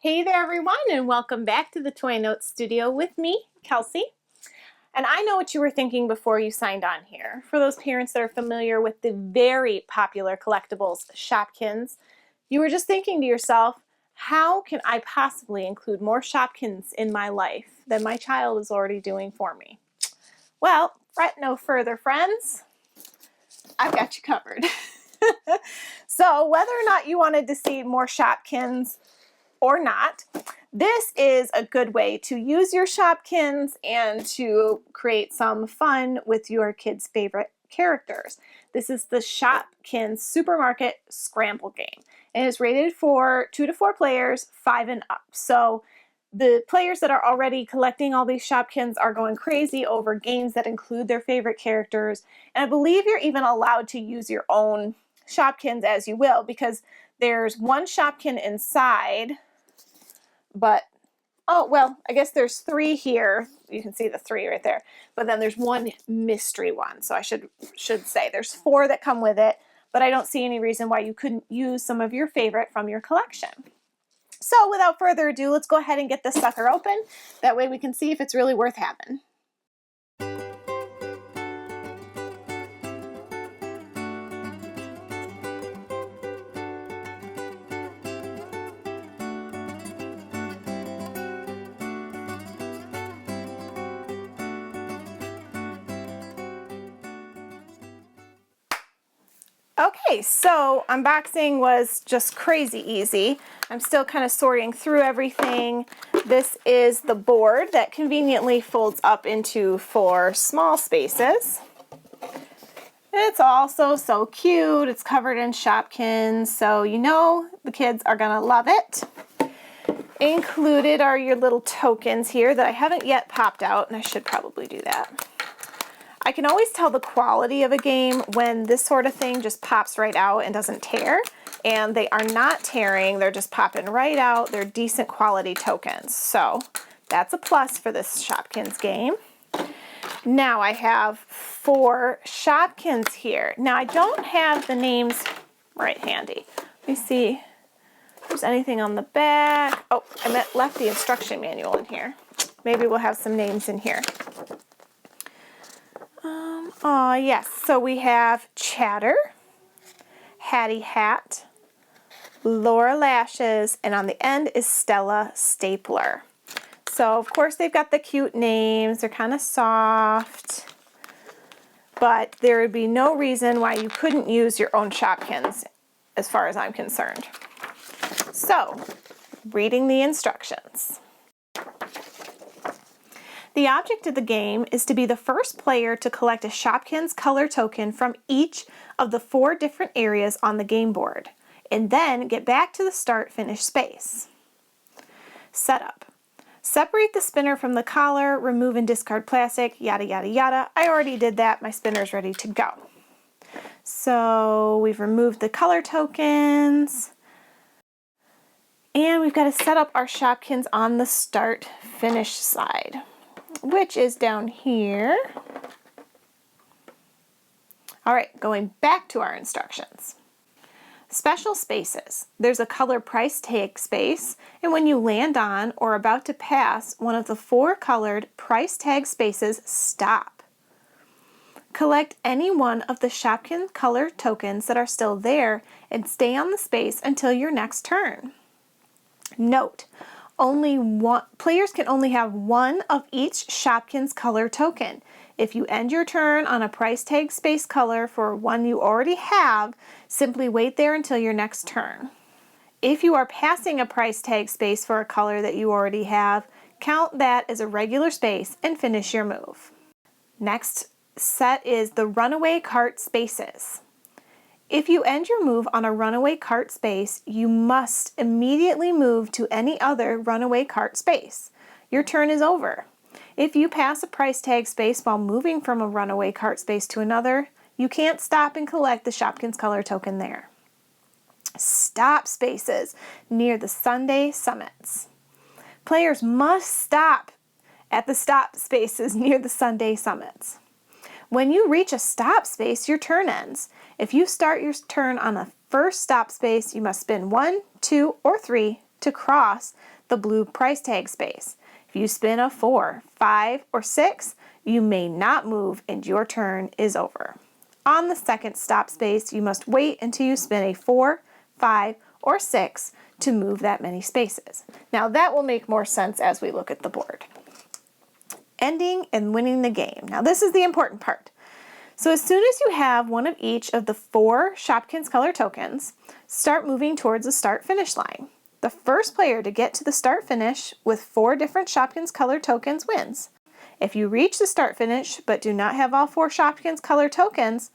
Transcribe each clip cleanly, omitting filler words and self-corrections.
Hey there everyone, and welcome back to the Toy Notes Studio with me, Kelsey. And I know what you were thinking before you signed on here. For those parents that are familiar with the very popular collectibles Shopkins, you were just thinking to yourself, how can I possibly include more Shopkins in my life than my child is already doing for me? Well, fret no further, friends. I've got you covered. So whether or not you wanted to see more Shopkins or not, this is a good way to use your Shopkins and to create some fun with your kids' favorite characters. This is the Shopkins Supermarket Scramble Game. It is rated for 2 to 4 players, 5 and up. So the players that are already collecting all these Shopkins are going crazy over games that include their favorite characters. And I believe you're even allowed to use your own Shopkins as you will, because there's one Shopkin inside, but oh, well, I guess there's 3 here. You can see the 3 right there. But then there's one mystery one. So I should say there's 4 that come with it, but I don't see any reason why you couldn't use some of your favorite from your collection. So without further ado, let's go ahead and get this sucker open. That way we can see if it's really worth having. Okay, so unboxing was just crazy easy. I'm still kind of sorting through everything. This is the board that conveniently folds up into 4 small spaces. It's also so cute. It's covered in Shopkins, so you know the kids are gonna love it. Included are your little tokens here that I haven't yet popped out, and I should probably do that. I can always tell the quality of a game when this sort of thing just pops right out and doesn't tear. And they are not tearing, they're just popping right out. They're decent quality tokens. So that's a plus for this Shopkins game. Now I have 4 Shopkins here. Now I don't have the names right handy. Let me see if there's anything on the back. Oh, I left the instruction manual in here. Maybe we'll have some names in here. Yes, so we have Chatter, Hattie Hat, Laura Lashes, and on the end is Stella Stapler. So of course they've got the cute names, they're kind of soft, but there would be no reason why you couldn't use your own Shopkins as far as I'm concerned. So, reading the instructions. The object of the game is to be the first player to collect a Shopkins color token from each of the 4 different areas on the game board, and then get back to the start-finish space. Setup. Separate the spinner from the collar, remove and discard plastic, yada yada yada. I already did that, my spinner's ready to go. So we've removed the color tokens, and we've got to set up our Shopkins on the start-finish side, which is down here. All right, going back to our instructions. Special spaces. There's a color price tag space, and when you land on or about to pass one of the 4 colored price tag spaces, stop. Collect any one of the Shopkin color tokens that are still there and stay on the space until your next turn. Note, players can only have 1 of each Shopkins color token. If you end your turn on a price tag space color for one you already have, simply wait there until your next turn. If you are passing a price tag space for a color that you already have, count that as a regular space and finish your move. Next set is the runaway cart spaces. If you end your move on a runaway cart space, you must immediately move to any other runaway cart space. Your turn is over. If you pass a price tag space while moving from a runaway cart space to another, you can't stop and collect the Shopkins color token there. Stop spaces near the Sunday summits. Players must stop at the stop spaces near the Sunday summits. When you reach a stop space, your turn ends. If you start your turn on the first stop space, you must spin 1, 2, or 3 to cross the blue price tag space. If you spin a 4, 5, or 6, you may not move and your turn is over. On the second stop space, you must wait until you spin a 4, 5, or 6 to move that many spaces. Now that will make more sense as we look at the board. Ending and winning the game. Now this is the important part. So as soon as you have one of each of the 4 Shopkins color tokens, start moving towards the start-finish line. The first player to get to the start-finish with 4 different Shopkins color tokens wins. If you reach the start-finish but do not have all 4 Shopkins color tokens,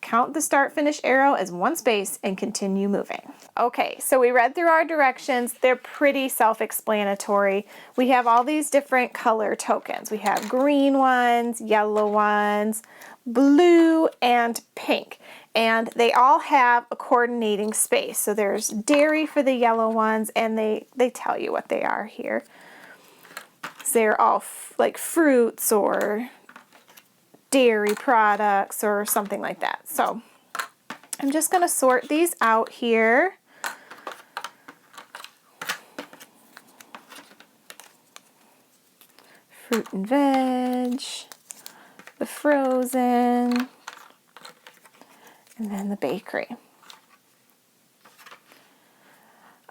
count the start-finish arrow as 1 space and continue moving. Okay, so we read through our directions. They're pretty self-explanatory. We have all these different color tokens. We have green ones, yellow ones, blue, and pink. And they all have a coordinating space. So there's dairy for the yellow ones, and they tell you what they are here. So they're all like fruits or dairy products or something like that. So I'm just going to sort these out here. Fruit and veg, the frozen, and then the bakery.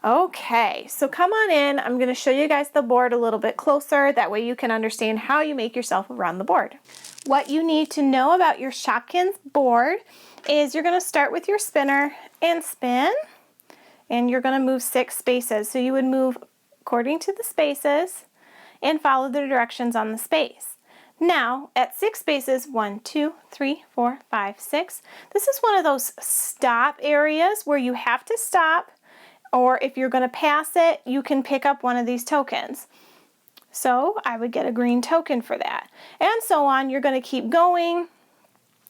Okay, so come on in. I'm going to show you guys the board a little bit closer. That way you can understand how you make yourself around the board. What you need to know about your Shopkins board is you're going to start with your spinner and spin, and you're going to move 6 spaces. So you would move according to the spaces and follow the directions on the space. Now, at 6 spaces, 1, 2, 3, 4, 5, 6, this is one of those stop areas where you have to stop, or if you're going to pass it, you can pick up one of these tokens. So I would get a green token for that. And so on, you're going to keep going.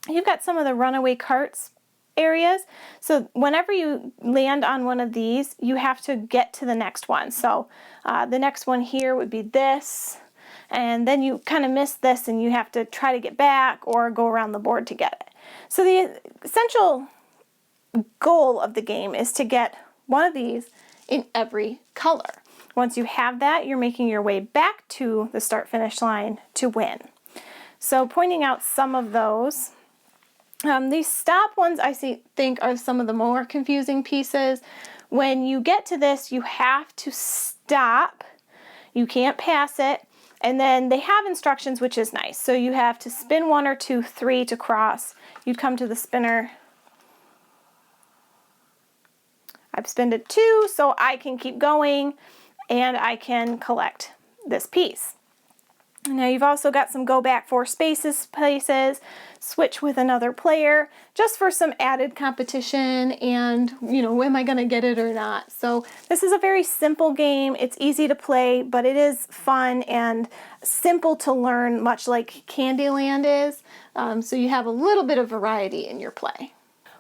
You've got some of the runaway carts areas. So whenever you land on one of these, you have to get to the next one. So the next one here would be this. And then you kind of miss this and you have to try to get back or go around the board to get it. So the essential goal of the game is to get one of these in every color. Once you have that, you're making your way back to the start-finish line to win. So pointing out some of those. These stop ones I think are some of the more confusing pieces. When you get to this, you have to stop. You can't pass it. And then they have instructions, which is nice. So you have to spin 1 or 2, 3 to cross. You'd come to the spinner. I've spinned it 2, so I can keep going and I can collect this piece. Now you've also got some go back 4 spaces places, switch with another player, just for some added competition and, am I going to get it or not? So this is a very simple game. It's easy to play, but it is fun and simple to learn, much like Candyland is. So you have a little bit of variety in your play.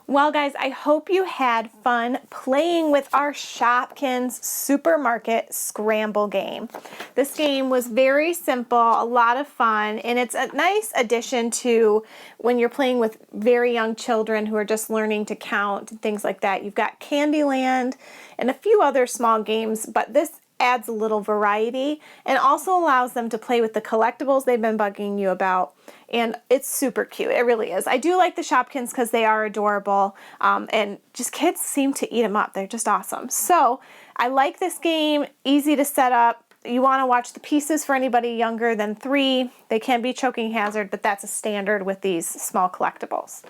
Well guys, I hope you had fun playing with our Shopkins Supermarket Scramble Game. This game was very simple, a lot of fun, and it's a nice addition to when you're playing with very young children who are just learning to count and things like that. You've got Candyland and a few other small games, but this adds a little variety and also allows them to play with the collectibles they've been bugging you about. And it's super cute. It really is. I do like the Shopkins because they are adorable, and just kids seem to eat them up. They're just awesome. So I like this game. Easy to set up. You want to watch the pieces for anybody younger than 3. They can be choking hazard, but that's a standard with these small collectibles.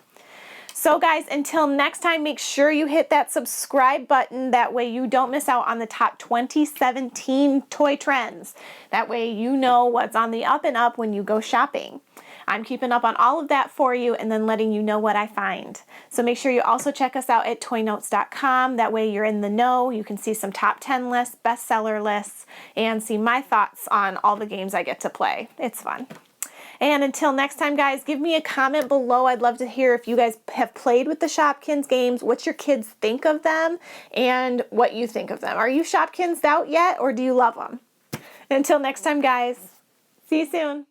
So guys, until next time, make sure you hit that subscribe button. That way you don't miss out on the top 2017 toy trends. That way you know what's on the up and up when you go shopping. I'm keeping up on all of that for you and then letting you know what I find. So make sure you also check us out at toynotes.com. That way you're in the know. You can see some top 10 lists, bestseller lists, and see my thoughts on all the games I get to play. It's fun. And until next time, guys, give me a comment below. I'd love to hear if you guys have played with the Shopkins games, what your kids think of them, and what you think of them. Are you Shopkins out yet, or do you love them? Until next time, guys, see you soon.